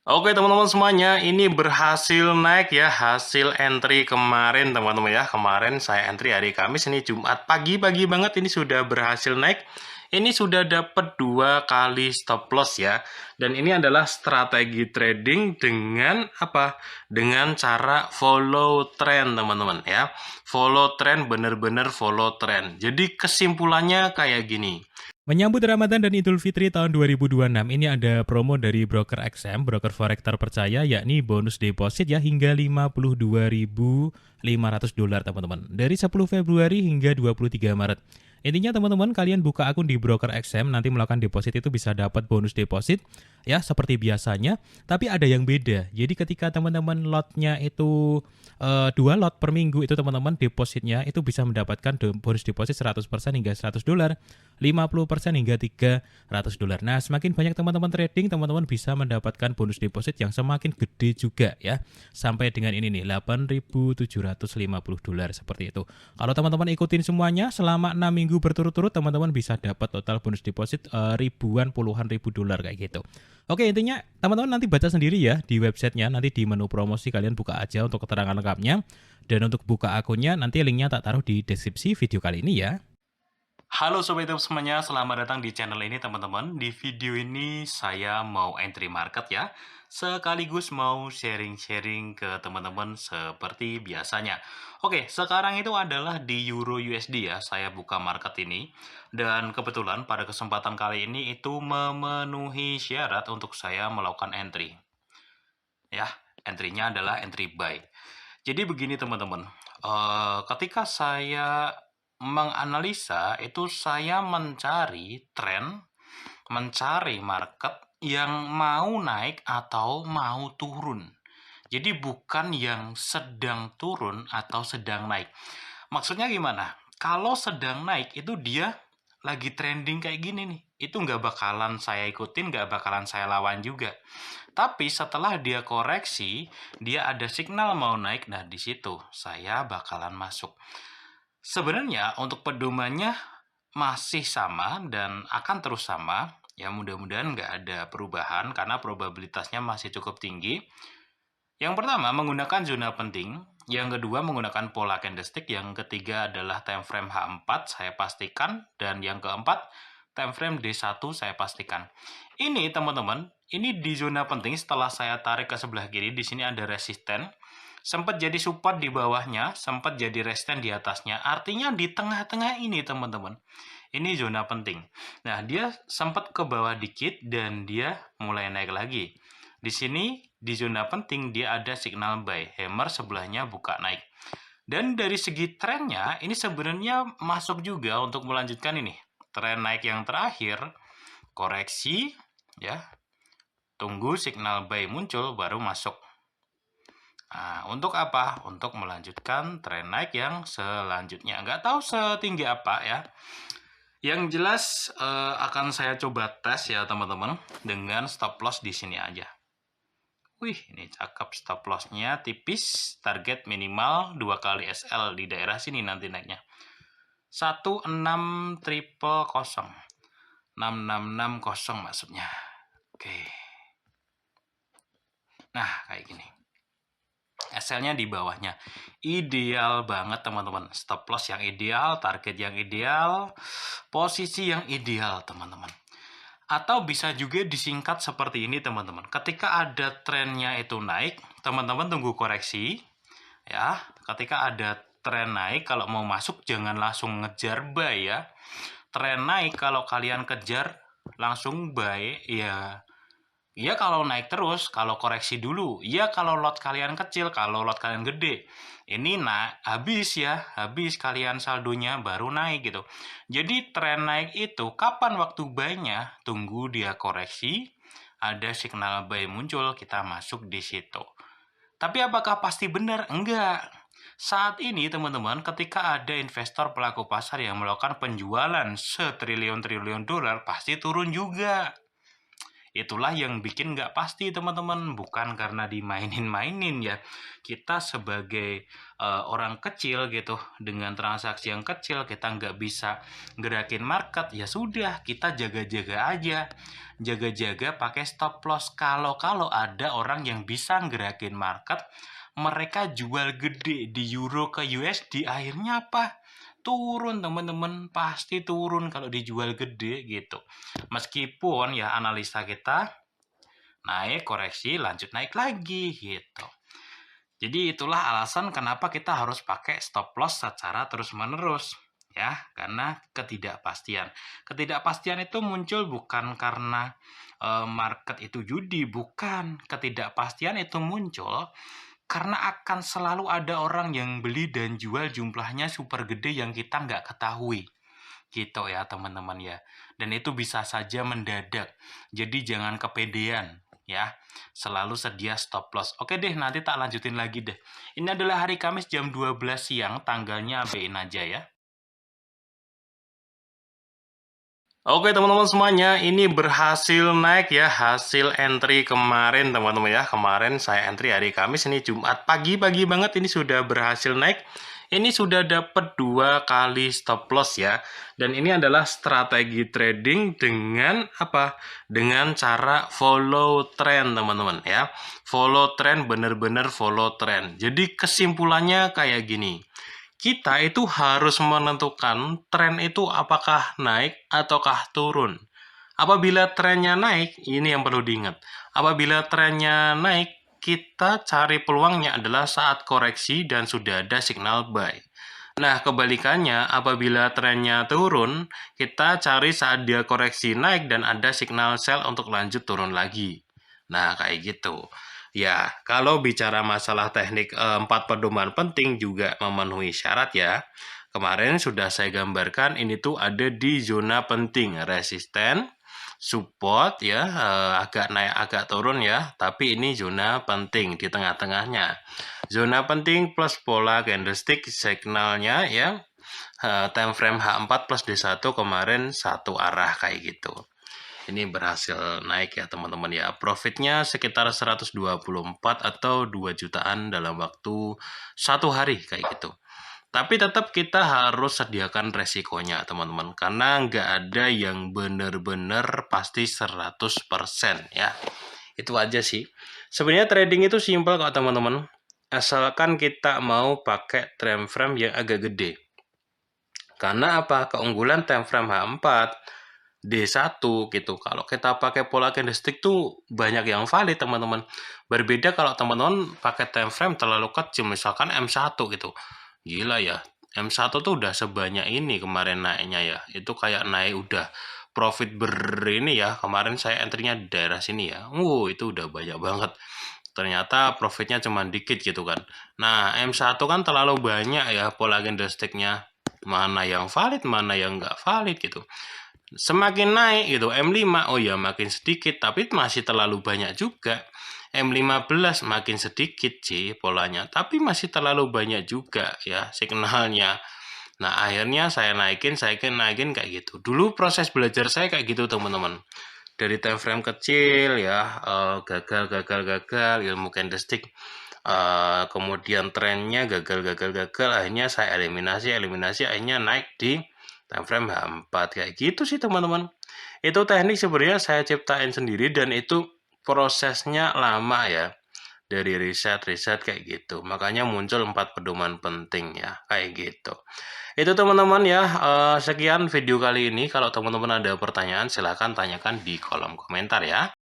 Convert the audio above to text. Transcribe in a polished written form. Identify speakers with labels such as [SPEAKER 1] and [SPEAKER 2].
[SPEAKER 1] Oke teman-teman semuanya, ini berhasil naik ya hasil entry kemarin teman-teman ya. Kemarin saya entry hari Kamis, ini Jumat pagi-pagi banget ini sudah berhasil naik. Ini sudah dapat 2 kali stop loss ya. Dan ini adalah strategi trading dengan apa? Dengan cara follow trend teman-teman ya. Follow trend, bener-bener follow trend. Jadi kesimpulannya kayak gini.
[SPEAKER 2] Menyambut Ramadan dan Idul Fitri tahun 2026, ini ada promo dari broker XM, broker forex terpercaya, yakni bonus deposit ya hingga 52.500 dolar teman-teman. Dari 10 Februari hingga 23 Maret. Intinya teman-teman, kalian buka akun di broker XM, nanti melakukan deposit itu bisa dapat bonus deposit ya seperti biasanya, tapi ada yang beda. Jadi ketika teman-teman lotnya itu 2 lot per minggu itu teman-teman depositnya itu bisa mendapatkan bonus deposit 100% hingga 100 dolar, 50% hingga 300 dolar. Nah, semakin banyak teman-teman trading, teman-teman bisa mendapatkan bonus deposit yang semakin gede juga ya. Sampai dengan ini nih, 8.750 dolar seperti itu. Kalau teman-teman ikutin semuanya selama 6 minggu berturut-turut, teman-teman bisa dapat total bonus deposit ribuan puluhan ribu dolar kayak gitu. Oke, intinya teman-teman nanti baca sendiri ya di websitenya, nanti di menu promosi kalian buka aja untuk keterangan lengkapnya. Dan untuk buka akunnya nanti linknya tak taruh di deskripsi video kali ini ya.
[SPEAKER 1] Halo Sobat YouTube semuanya, selamat datang di channel ini teman-teman. Di video ini saya mau entry market ya, sekaligus mau sharing-sharing ke teman-teman seperti biasanya. Oke, sekarang itu adalah di Euro USD ya, saya buka market ini. Dan kebetulan pada kesempatan kali ini itu memenuhi syarat untuk saya melakukan entry. Ya, entry-nya adalah entry buy. Jadi begini teman-teman, ketika saya menganalisa itu saya mencari tren, mencari market yang mau naik atau mau turun. Jadi bukan yang sedang turun atau sedang naik. Maksudnya gimana? Kalau sedang naik itu dia lagi trending kayak gini nih. Itu nggak bakalan saya ikutin, nggak bakalan saya lawan juga. Tapi setelah dia koreksi, dia ada signal mau naik, nah di situ saya bakalan masuk. Sebenarnya untuk pedomannya masih sama dan akan terus sama. Ya mudah-mudahan nggak ada perubahan karena probabilitasnya masih cukup tinggi. Yang pertama menggunakan zona penting, yang kedua menggunakan pola candlestick, yang ketiga adalah time frame H4 saya pastikan, dan yang keempat time frame D1 saya pastikan. Ini teman-teman, ini di zona penting setelah saya tarik ke sebelah kiri, di sini ada resisten, sempat jadi support di bawahnya, sempat jadi resisten di atasnya. Artinya di tengah-tengah ini teman-teman. Ini zona penting. Nah, dia sempat ke bawah dikit dan dia mulai naik lagi. Di sini di zona penting dia ada signal buy, hammer sebelahnya buka naik. Dan dari segi trennya ini sebenarnya masuk juga untuk melanjutkan ini. Tren naik yang terakhir, koreksi ya. Tunggu signal buy muncul baru masuk. Nah, untuk apa? Untuk melanjutkan tren naik yang selanjutnya. Nggak tahu setinggi apa ya. Yang jelas akan saya coba tes ya teman-teman dengan stop loss di sini aja. Wih, ini cakep, stop loss-nya tipis, target minimal 2 kali SL di daerah sini nanti naiknya. 16 triple 0. 6660 maksudnya. Oke. Nah, kayak gini. SL-nya di bawahnya. Ideal banget teman-teman. Stop loss yang ideal, target yang ideal, posisi yang ideal teman-teman. Atau bisa juga disingkat seperti ini teman-teman. Ketika ada trennya itu naik, teman-teman tunggu koreksi. Ya, ketika ada tren naik, kalau mau masuk jangan langsung ngejar buy ya. Tren naik kalau kalian kejar langsung buy ya. Iya kalau naik terus, kalau koreksi dulu. Iya kalau lot kalian kecil, kalau lot kalian gede. Ini habis ya, habis kalian saldonya baru naik gitu. Jadi tren naik itu kapan waktu buy-nya? Tunggu dia koreksi, ada signal buy muncul, kita masuk di situ. Tapi apakah pasti benar? Enggak. Saat ini teman-teman, ketika ada investor pelaku pasar yang melakukan penjualan setriliun-triliun dolar, pasti turun juga. Itulah yang bikin nggak pasti teman-teman, bukan karena dimainin-mainin ya. Kita sebagai orang kecil gitu, dengan transaksi yang kecil kita nggak bisa gerakin market, ya sudah kita jaga-jaga aja. Jaga-jaga pakai stop loss. Kalau ada orang yang bisa gerakin market, mereka jual gede di euro ke USD, akhirnya apa? Turun teman-teman, pasti turun kalau dijual gede gitu. Meskipun ya analisa kita naik, koreksi, lanjut naik lagi gitu. Jadi itulah alasan kenapa kita harus pakai stop loss secara terus-menerus ya, karena ketidakpastian. Ketidakpastian itu muncul bukan karena market itu judi, bukan. Ketidakpastian itu muncul karena akan selalu ada orang yang beli dan jual jumlahnya super gede yang kita nggak ketahui. Gitu ya teman-teman ya. Dan itu bisa saja mendadak. Jadi jangan kepedean ya. Selalu sedia stop loss. Oke deh, nanti tak lanjutin lagi deh. Ini adalah hari Kamis jam 12 siang, tanggalnya abein aja ya. Oke teman-teman semuanya, ini berhasil naik ya, hasil entry kemarin teman-teman ya. Kemarin saya entry hari Kamis, ini Jumat pagi-pagi banget ini sudah berhasil naik. Ini sudah dapat 2 kali stop loss ya. Dan ini adalah strategi trading dengan apa? Dengan cara follow trend teman-teman ya. Follow trend, bener-bener follow trend. Jadi kesimpulannya kayak gini. Kita itu harus menentukan tren itu apakah naik ataukah turun. Apabila trennya naik, ini yang perlu diingat. Apabila trennya naik, kita cari peluangnya adalah saat koreksi dan sudah ada signal buy. Nah, kebalikannya, apabila trennya turun, kita cari saat dia koreksi naik dan ada signal sell untuk lanjut turun lagi. Nah, kayak gitu. Ya, kalau bicara masalah teknik 4 pedoman penting juga memenuhi syarat ya. Kemarin sudah saya gambarkan ini tuh ada di zona penting, resisten, support ya, agak naik agak turun ya, tapi ini zona penting di tengah-tengahnya. Zona penting plus pola candlestick signalnya ya, time frame H4 plus D1 kemarin satu arah kayak gitu. Ini berhasil naik ya teman-teman ya. Profitnya sekitar 124 atau 2 jutaan dalam waktu 1 hari kayak gitu. Tapi tetap kita harus sediakan resikonya teman-teman. Karena nggak ada yang benar-benar pasti 100% ya. Itu aja sih. Sebenarnya trading itu simpel kok teman-teman. Asalkan kita mau pakai time frame yang agak gede. Karena apa? Keunggulan time frame H4 D1 gitu. Kalau kita pakai pola candlestick tuh banyak yang valid teman-teman. Berbeda kalau teman-teman pakai time frame terlalu kecil, misalkan M1 gitu. Gila ya, M1 tuh udah sebanyak ini kemarin naiknya ya. Itu kayak naik udah profit ini ya. Kemarin saya entry-nya di daerah sini ya. Itu udah banyak banget. Ternyata profitnya cuma dikit gitu kan. Nah, M1 kan terlalu banyak ya pola candlestick-nya. Mana yang valid, mana yang nggak valid gitu. Semakin naik gitu M5, oh ya makin sedikit, tapi masih terlalu banyak juga. M15 makin sedikit sih polanya, tapi masih terlalu banyak juga ya signalnya. Nah akhirnya saya naikin kayak gitu. Dulu proses belajar saya kayak gitu teman-teman. Dari time frame kecil ya, gagal ilmu candlestick. Kemudian trennya gagal, akhirnya saya eliminasi, akhirnya naik di time frame H4 kayak gitu sih teman-teman. Itu teknik sebenarnya saya ciptain sendiri dan itu prosesnya lama ya. Dari riset kayak gitu. Makanya muncul 4 pedoman penting ya, kayak gitu. Itu teman-teman ya, sekian video kali ini. Kalau teman-teman ada pertanyaan silahkan tanyakan di kolom komentar ya.